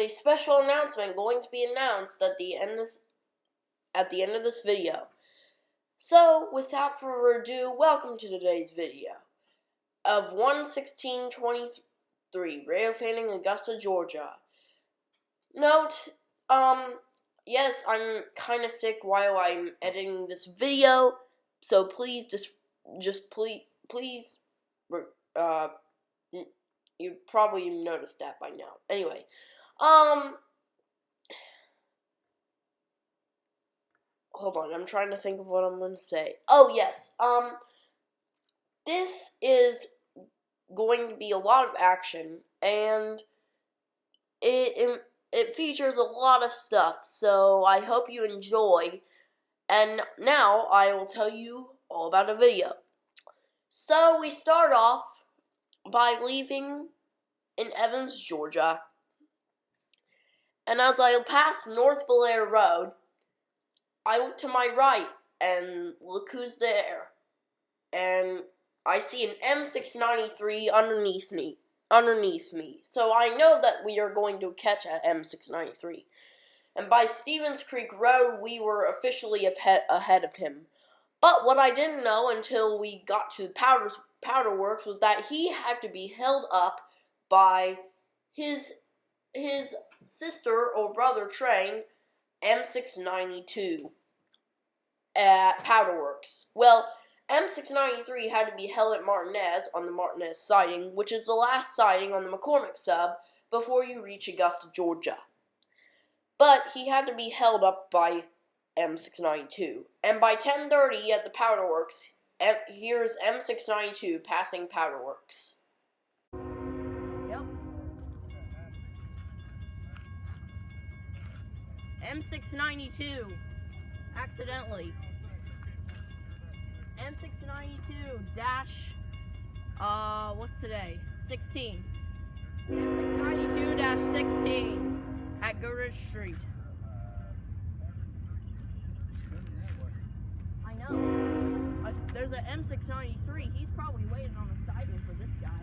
a special announcement going to be announced at the end of this video. So, without further ado, welcome to today's video of 1/16/23, Railfanning Augusta, Georgia. Note, yes, I'm kind of sick while I'm editing this video, so please, please, you probably noticed that by now. Anyway, hold on, I'm trying to think of what I'm going to say. Oh, yes, this is going to be a lot of action, and it features a lot of stuff, so I hope you enjoy. And now I will tell you all about the video. So we start off by leaving in Evans, Georgia, and as I pass North Belair Road, I look to my right and look who's there, and I see an M693 underneath me. So I know that we are going to catch a M693. And by Stevens Creek Road, we were officially ahead of him. But what I didn't know until we got to Powderworks was that he had to be held up by his sister or brother train, M692, at Powderworks. Well, M693 had to be held at Martinez on the Martinez siding, which is the last siding on the McCormick sub before you reach Augusta, Georgia. But he had to be held up by M692. And by 10:30 at the Powderworks, here's M692 passing Powderworks. Yep. M692. Accidentally. M692 dash, what's today? 16. M692-16 at Goodrich Street. I know. There's an M693. He's probably waiting on the siding for this guy.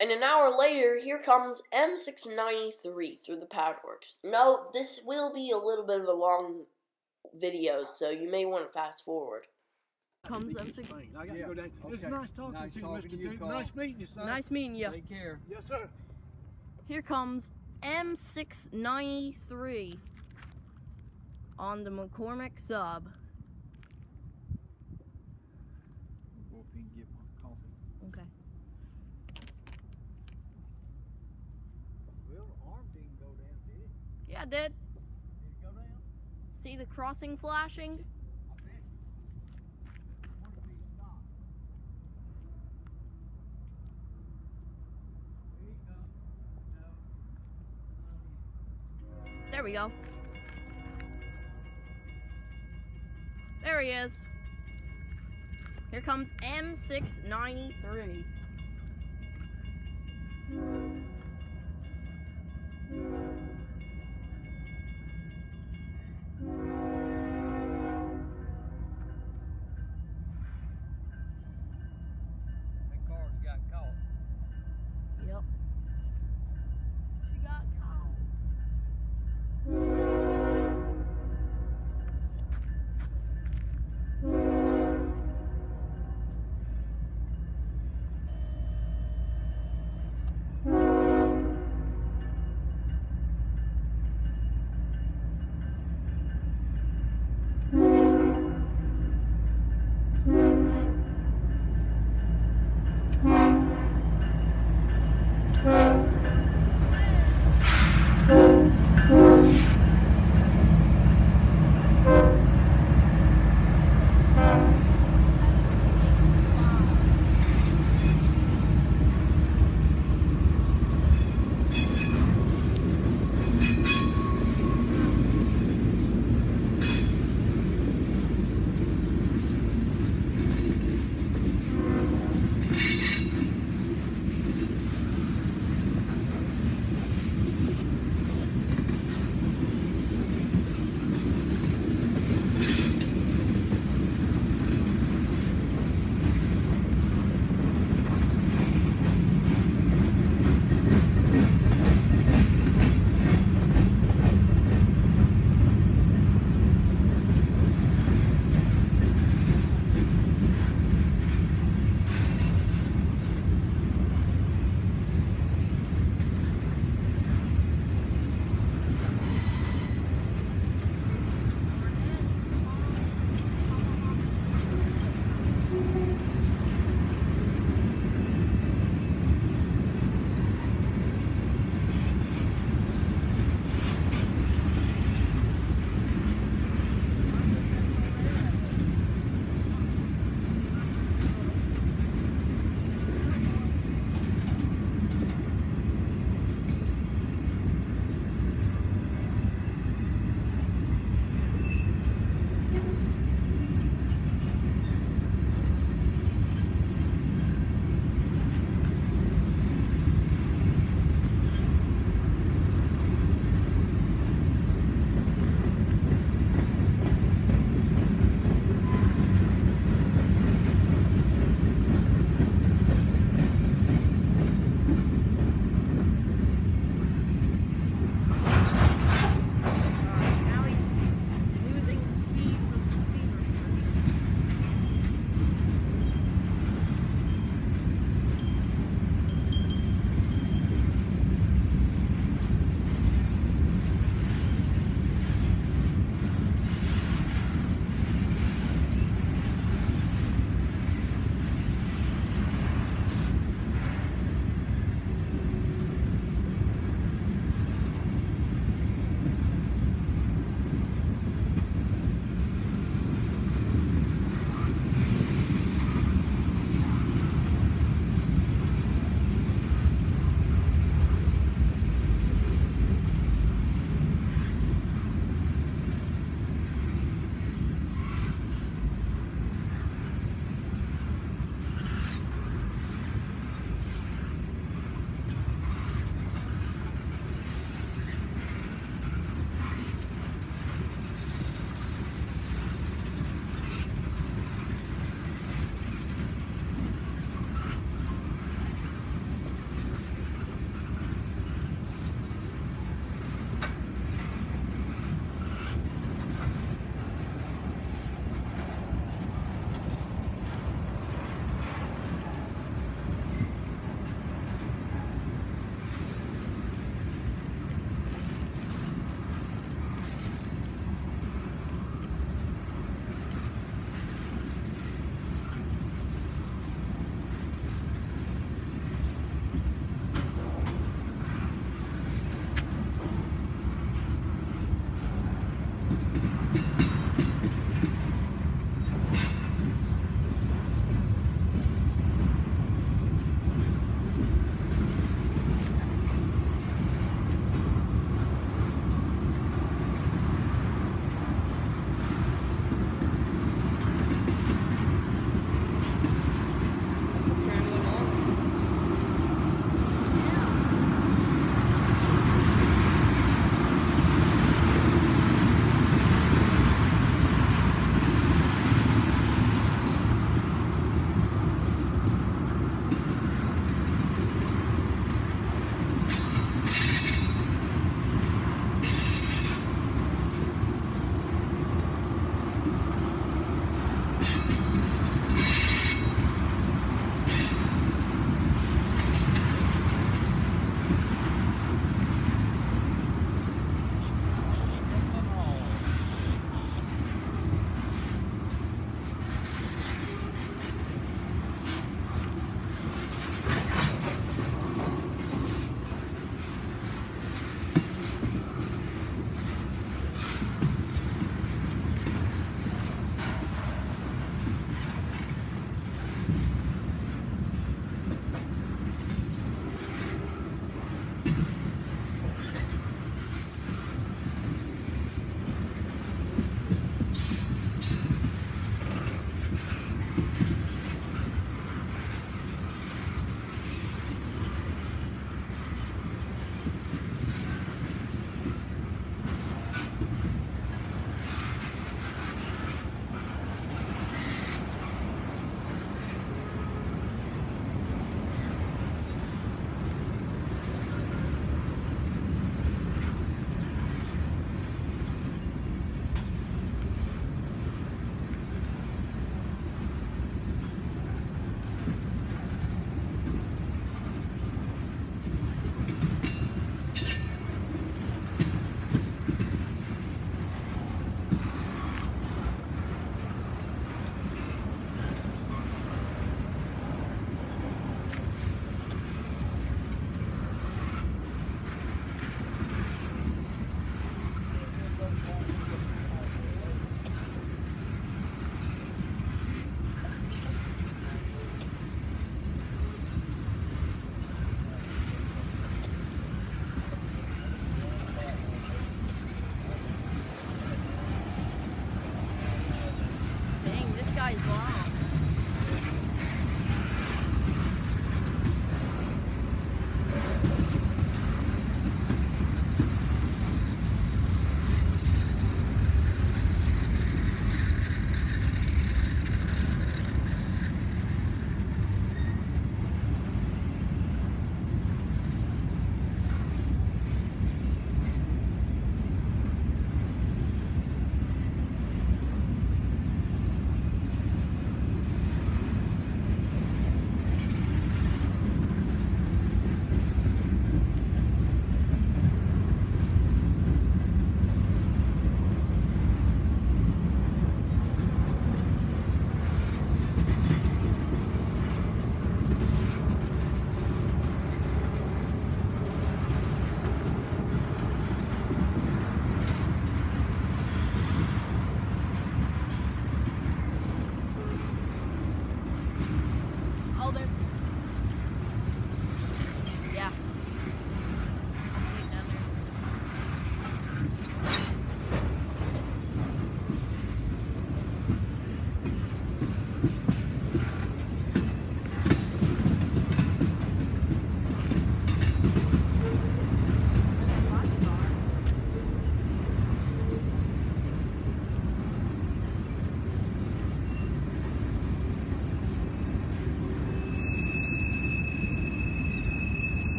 And an hour later, here comes M693 through the Powderworks. No, this will be a little bit of a long video, so you may want to fast forward. Comes M6. I got to go down. It's nice talking to you, Mr. Duke. Nice meeting you, son. Nice meeting you. Take care. Yes, sir. Here comes M693 on the McCormick sub. Go up and get my coffee. Okay. Well, the arm didn't go down, did it? Yeah, it did. Did it go down? See the crossing flashing? I bet. What if he stopped? There you go. No. There we go. There he is. Here comes M693. That car's got caught. Yep. She got caught.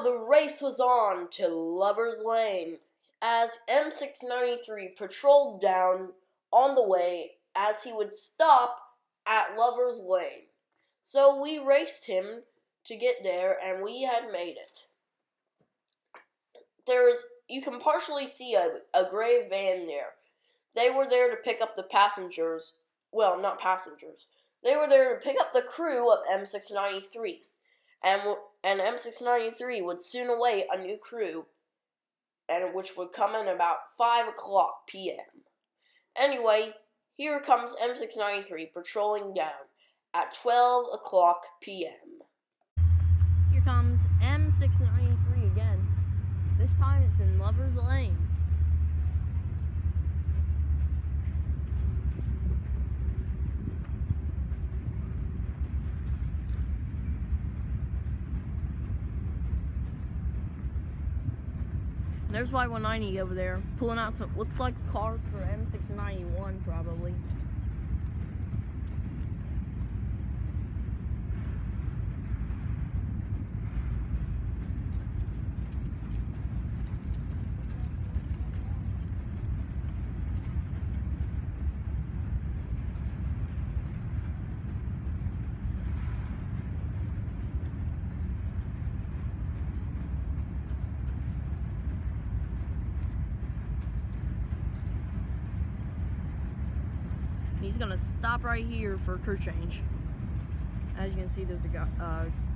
the race was on to Lover's Lane as M693 patrolled down on the way as he would stop at Lover's Lane. So we raced him to get there, and we had made it. You can partially see a gray van there. They were there to pick up the passengers. Well, not passengers. They were there to pick up the crew of M693. And M693 would soon await a new crew, and which would come in about 5 o'clock p.m. Anyway, here comes M693 patrolling down at 12 o'clock p.m. Here comes M693 again. This time it's in Lover's Lane. There's Y190 over there, pulling out some, looks like cars for M691 probably. He's gonna stop right here for a crew change. As you can see, there's a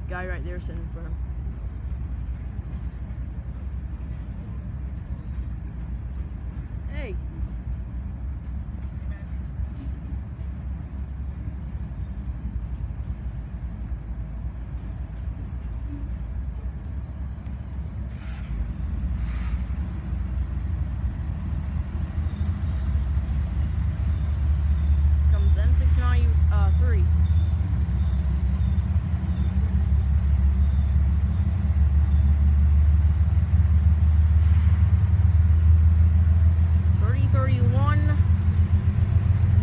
guy right there sitting in front of him. Hey. M693. 3031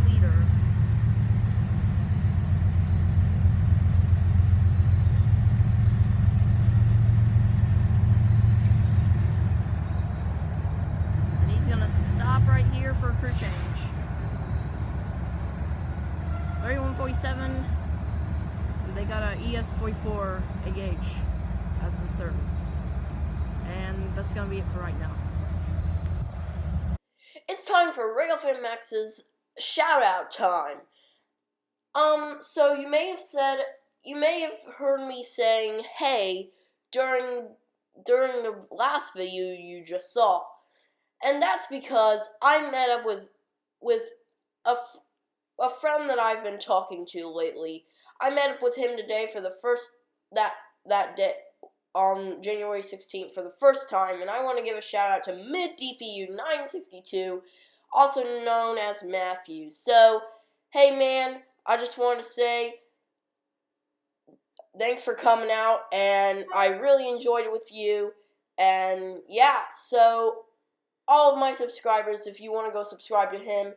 liter. And he's gonna stop right here for a crew change. 3147, they got a ES44 AH. That's the third. And that's gonna be it for right now. It's time for Railfanning Max's shout out time. So you may have heard me saying hey during the last video you just saw. And that's because I met up with a friend that I've been talking to lately. I met up with him today for the first that day on January 16th for the first time, and I want to give a shout out to MidDPU 962, also known as Matthew. So, hey man, I just want to say thanks for coming out, and I really enjoyed it with you. And yeah, so all of my subscribers, if you want to go subscribe to him,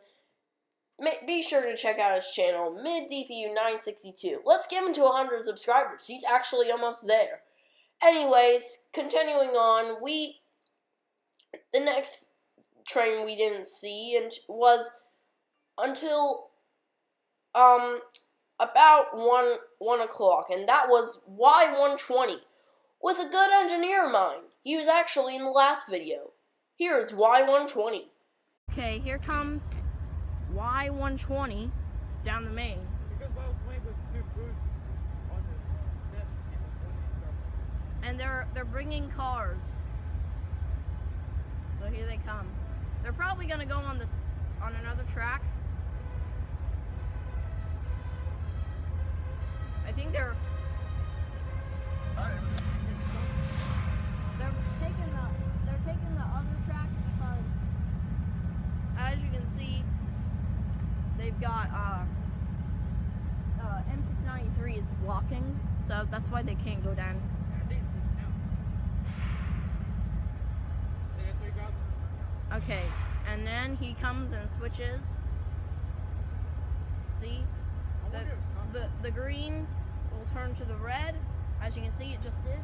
be sure to check out his channel, MidDPU 962. Let's get him to 100 subscribers. He's actually almost there. Anyways, continuing on, the next train we didn't see was until about 1 o'clock, and that was Y120 with a good engineer of mine. He was actually in the last video. Here's Y120. Okay, here comes Y120 down the main. Because Y120 was two crews on the steps And they're bringing cars. So here they come. They're probably gonna go on another track. I think they're taking the other track because, as you can see, they've got M693 is blocking, so that's why they can't go down. Okay, and then he comes and switches. See, the green will turn to the red. As you can see, it just did.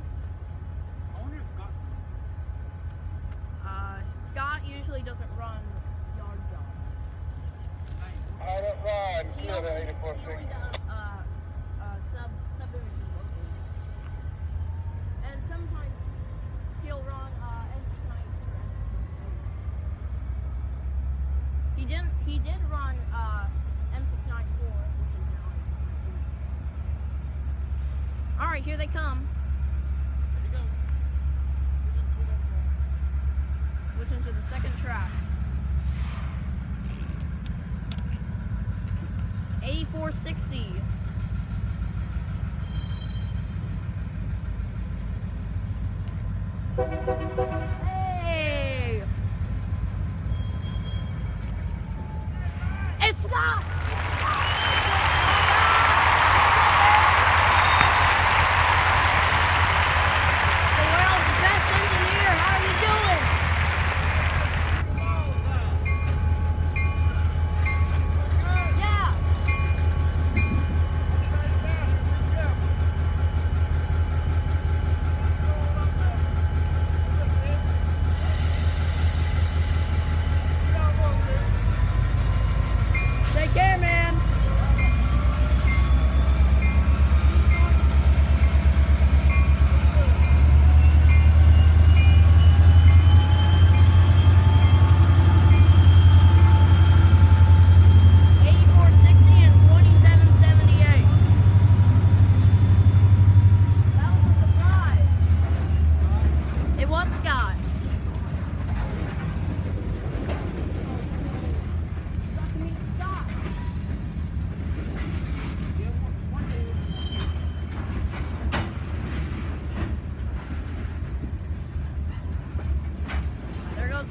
I wonder if he only does subdivision locals. And sometimes he'll run M692 or M698. He did run M694, which is now M692. Alright, here they come. Switching to the second track. 8460. Hey! It's not! The world's best engineer, how are you doing? Yeah! Take care, man.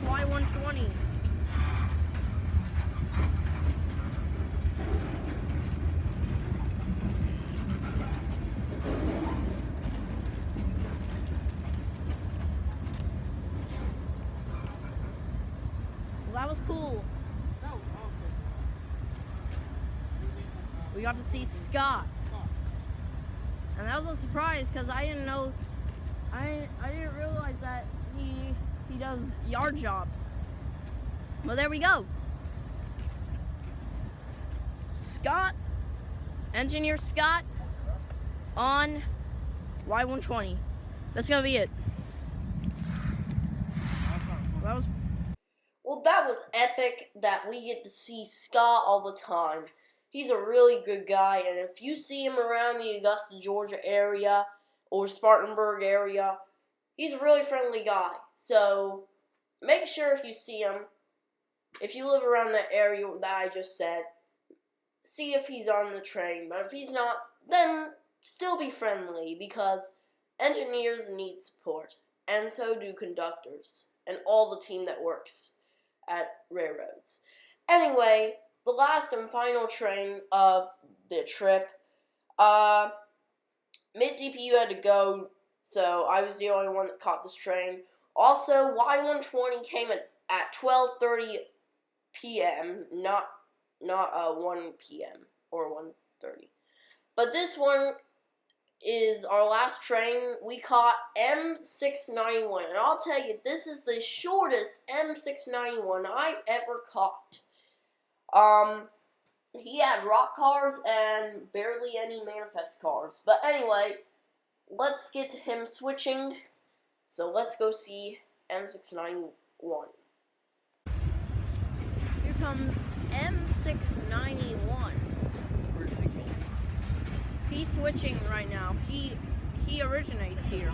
Y120. Well, that was cool. We got to see Scott. And that was a surprise because I didn't know, I didn't realize that he does yard jobs. Well, there we go. Scott, Engineer Scott on Y120. That's gonna be it. Well, that was epic that we get to see Scott all the time. He's a really good guy, and if you see him around the Augusta, Georgia area or Spartanburg area, he's a really friendly guy. So make sure if you see him, if you live around that area that I just said, see if he's on the train. But if he's not, then still be friendly, because engineers need support, and so do conductors and all the team that works at railroads. Anyway, the last and final train of the trip, mid-DPU had to go, so I was the only one that caught this train. Also, Y120 came at 12:30 p.m., not 1 p.m. or 1:30. But this one is our last train. We caught M691, and I'll tell you, this is the shortest M691 I've ever caught. He had rock cars and barely any manifest cars. But anyway, let's get to him switching. So let's go see M691. Here comes M691. He's switching right now. He originates here.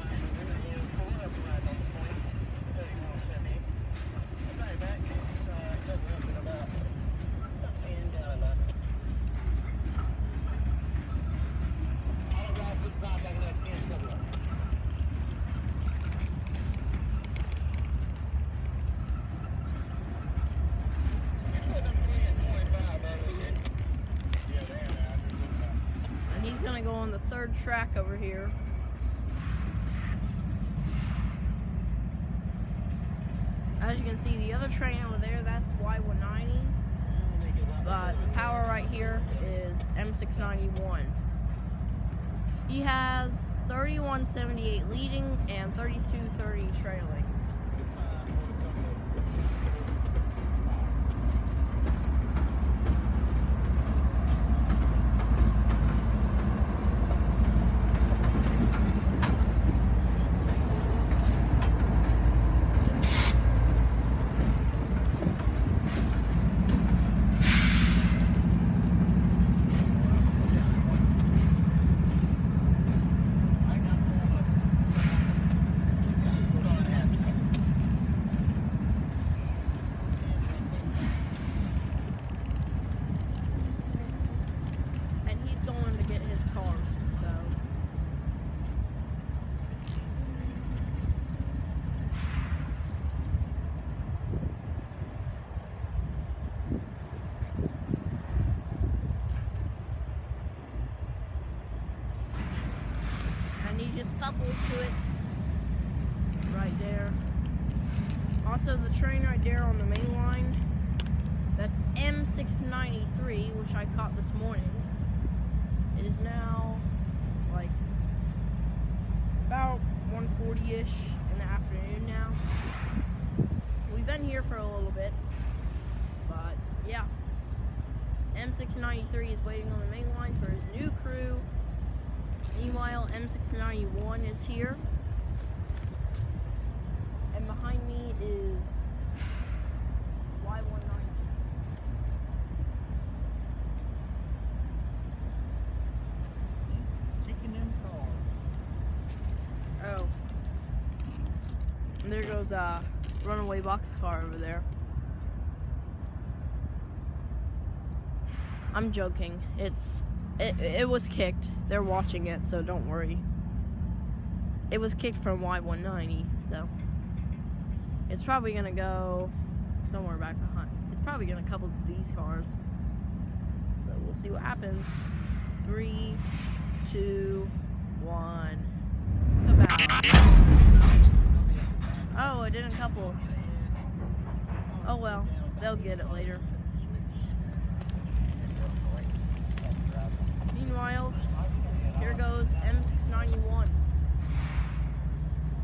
He's gonna go on the third track over here. As you can see, the other train over there, that's Y190. But the power right here is M691. He has 3178 leading and 3230 trailing. close to it. Right there. Also, the train right there on the main line, that's M693, which I caught this morning. It is now, like, about 1:40-ish in the afternoon now. We've been here for a little bit, but, yeah. M693 is waiting on the main line for his new crew. Meanwhile, M691 is here. And behind me is Y190. Taking them cars. Oh. And there goes a runaway boxcar over there. I'm joking. It was kicked. They're watching it, so don't worry. It was kicked from Y190, so it's probably gonna go somewhere back behind. It's probably gonna couple these cars. So we'll see what happens. 3, 2, 1. Goodbye. Oh, it didn't couple. Oh well, they'll get it later. Meanwhile, here goes M691.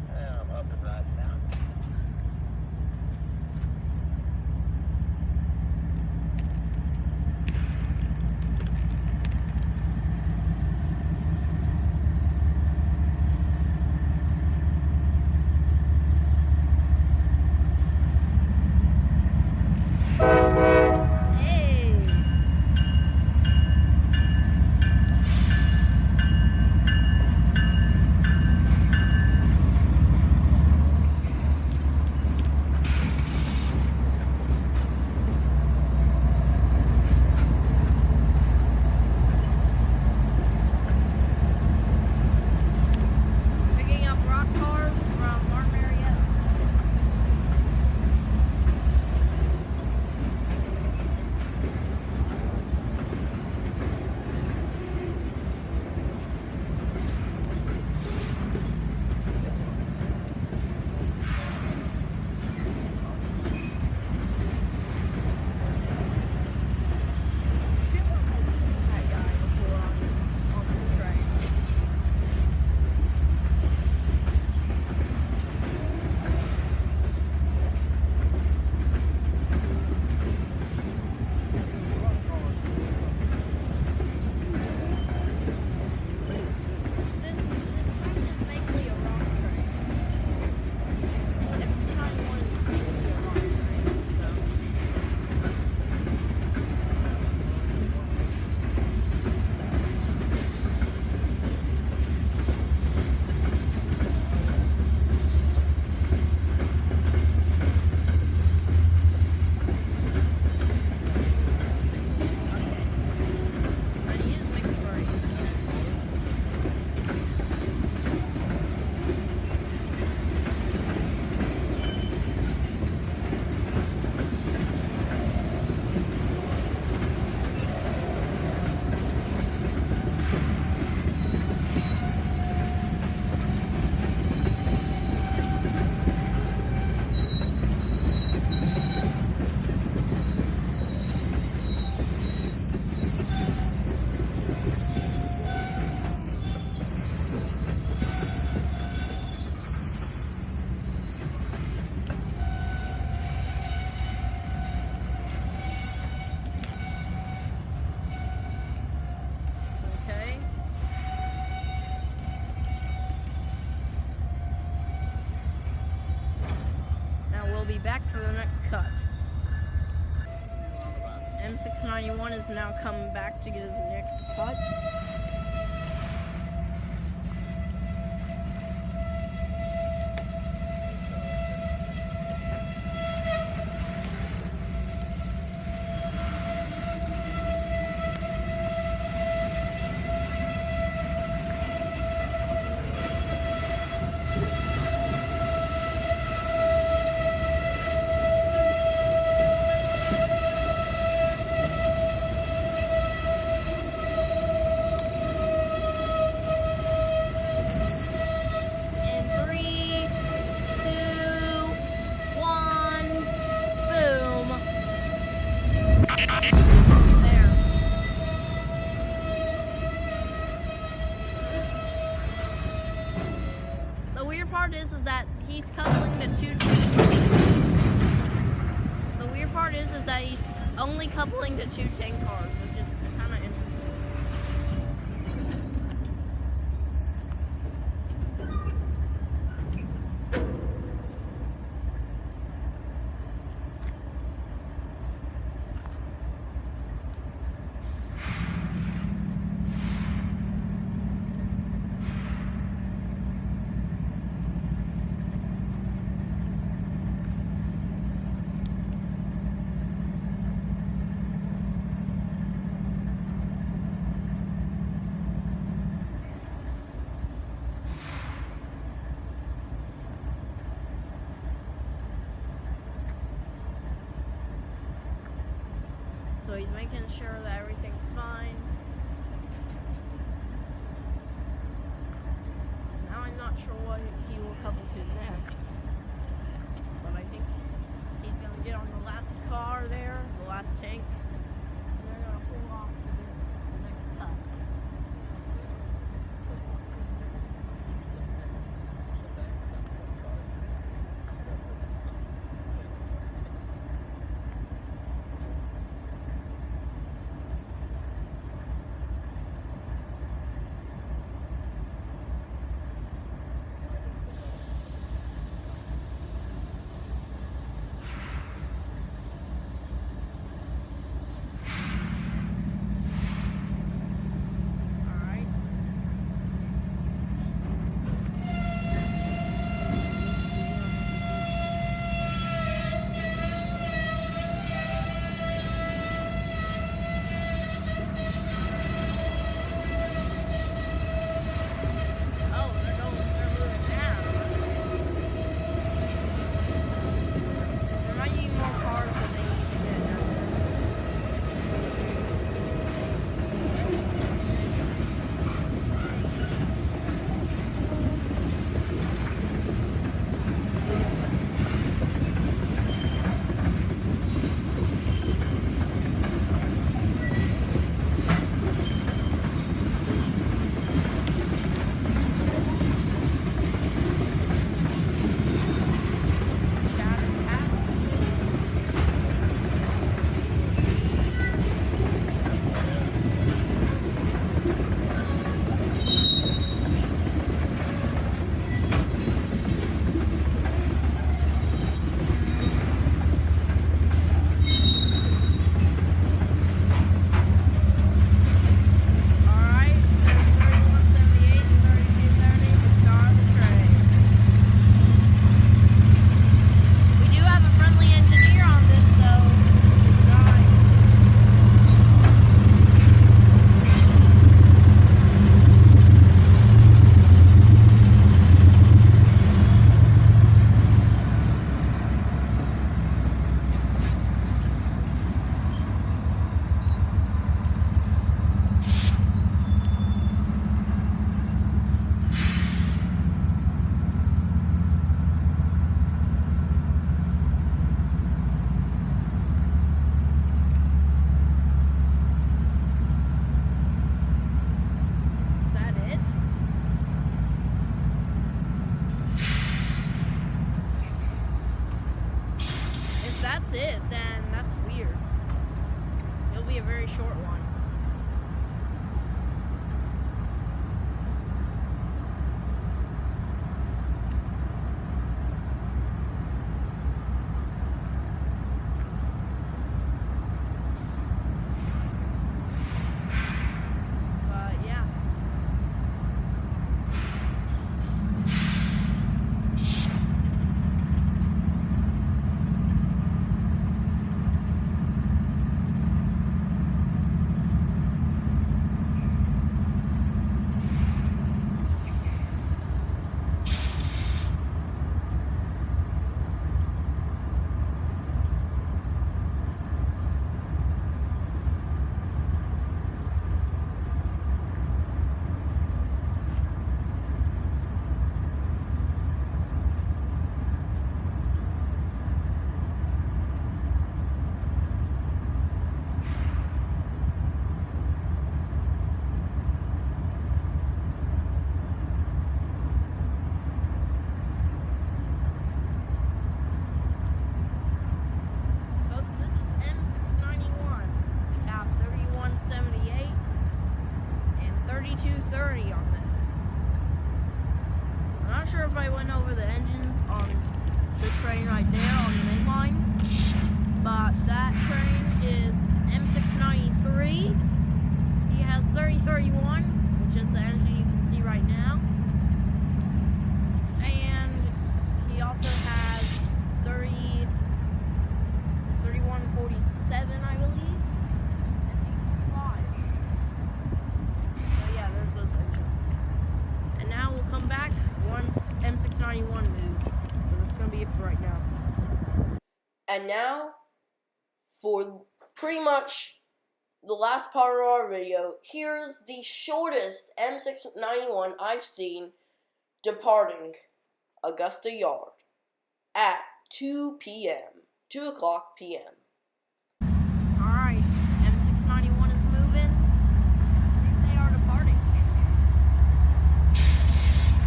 Yeah, I'm up and right now. be back for the next cut. M691 is now coming back to get his next cut. that he's only coupling to 2 tank cars, which is kind of interesting. So he's making sure that everything's fine. Now I'm not sure what he will couple to next. But I think he's going to get on the last car there, the last tank. And they're going to pull off to the next cut. I went over the engines on the train right there on the main line. But that train is M693. He has 3031, which is the engine you can see right now. And he also has 3147, I believe. And 835. So yeah, there's those engines. And now we'll come back once M691 moves. So that's going to be it for right now. And now, for pretty much the last part of our video, here's the shortest M691 I've seen departing Augusta Yard at 2 o'clock p.m. Alright, M691 is moving. I think they are departing.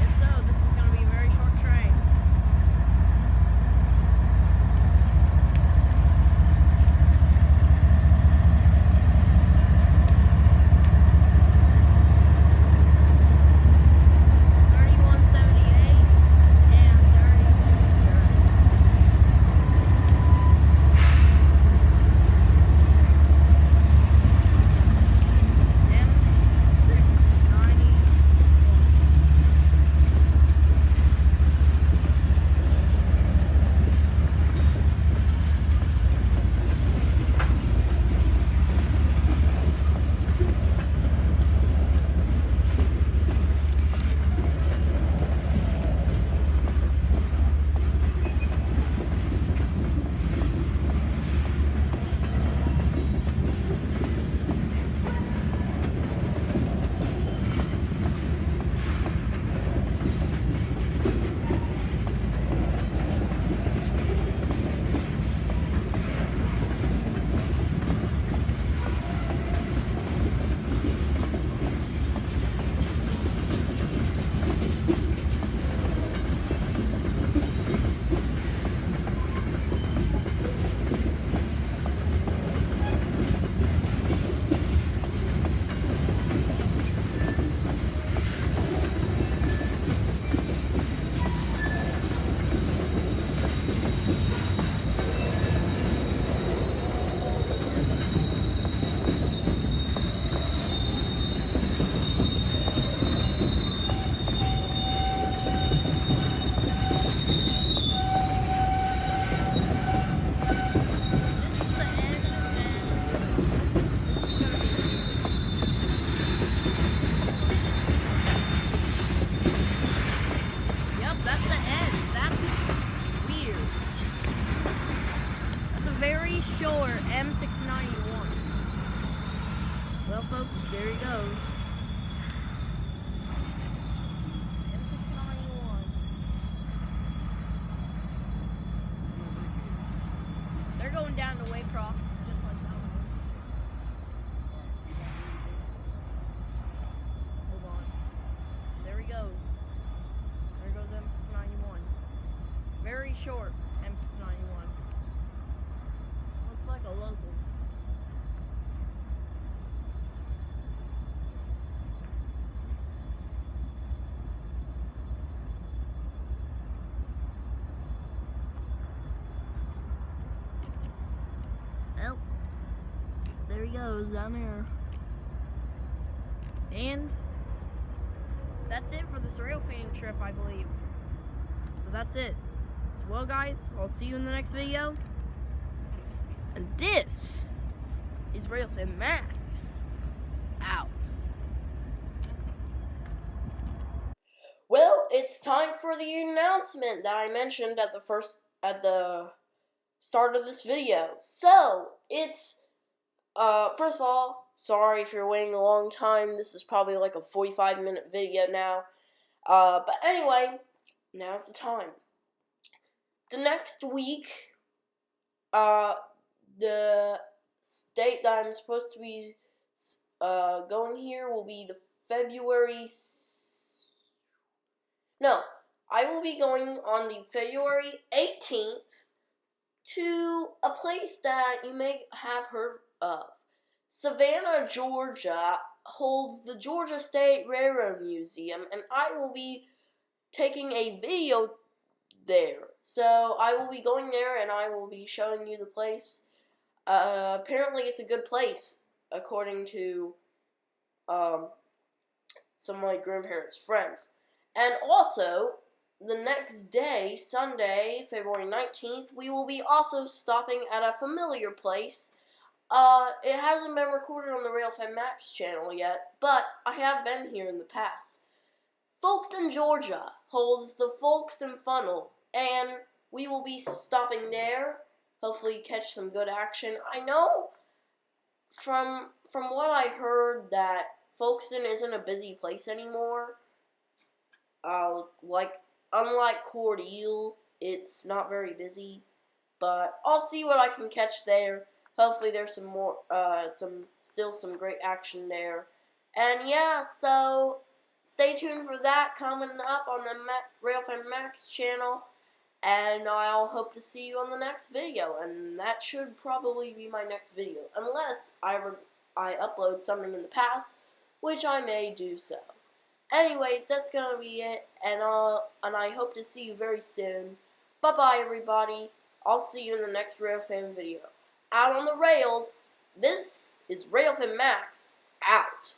If so, this is going to be a very short train. Short M691. Well, folks, there he goes. M691. They're going down to Waycross, just like that one. Hold on. There he goes. There goes M691. Very short M691. Looks like a local. Well, there he goes down there. And that's it for this Railfanning trip, I believe. So that's it. So well, guys, I'll see you in the next video. And this is Railfanning Max out. Well, it's time for the announcement that I mentioned at the start of this video. So, it's first of all, sorry if you're waiting a long time. This is probably like a 45-minute video now. But anyway, now's the time. The next week, the date that I'm supposed to be going here will be the I will be going on the February 18th to a place that you may have heard of. Savannah, Georgia holds the Georgia State Railroad Museum, and I will be taking a video there. So I will be going there and I will be showing you the place. Apparently it's a good place, according to some of my grandparents' friends. And also, the next day, Sunday, February 19th, we will be also stopping at a familiar place. It hasn't been recorded on the Railfanning Max channel yet, but I have been here in the past. Folkestone, Georgia holds the Folkestone Funnel, and we will be stopping there. Hopefully catch some good action. I know from what I heard that Folkestone isn't a busy place anymore. Unlike Cordele, it's not very busy. But I'll see what I can catch there. Hopefully there's some more, still some great action there. And yeah, so stay tuned for that coming up on the Railfanning Max channel. And I'll hope to see you on the next video. And that should probably be my next video, unless I upload something in the past, which I may do so. Anyways, that's gonna be it, and I hope to see you very soon. Bye bye, everybody. I'll see you in the next Railfanning video. Out on the rails. This is Railfanning Max out.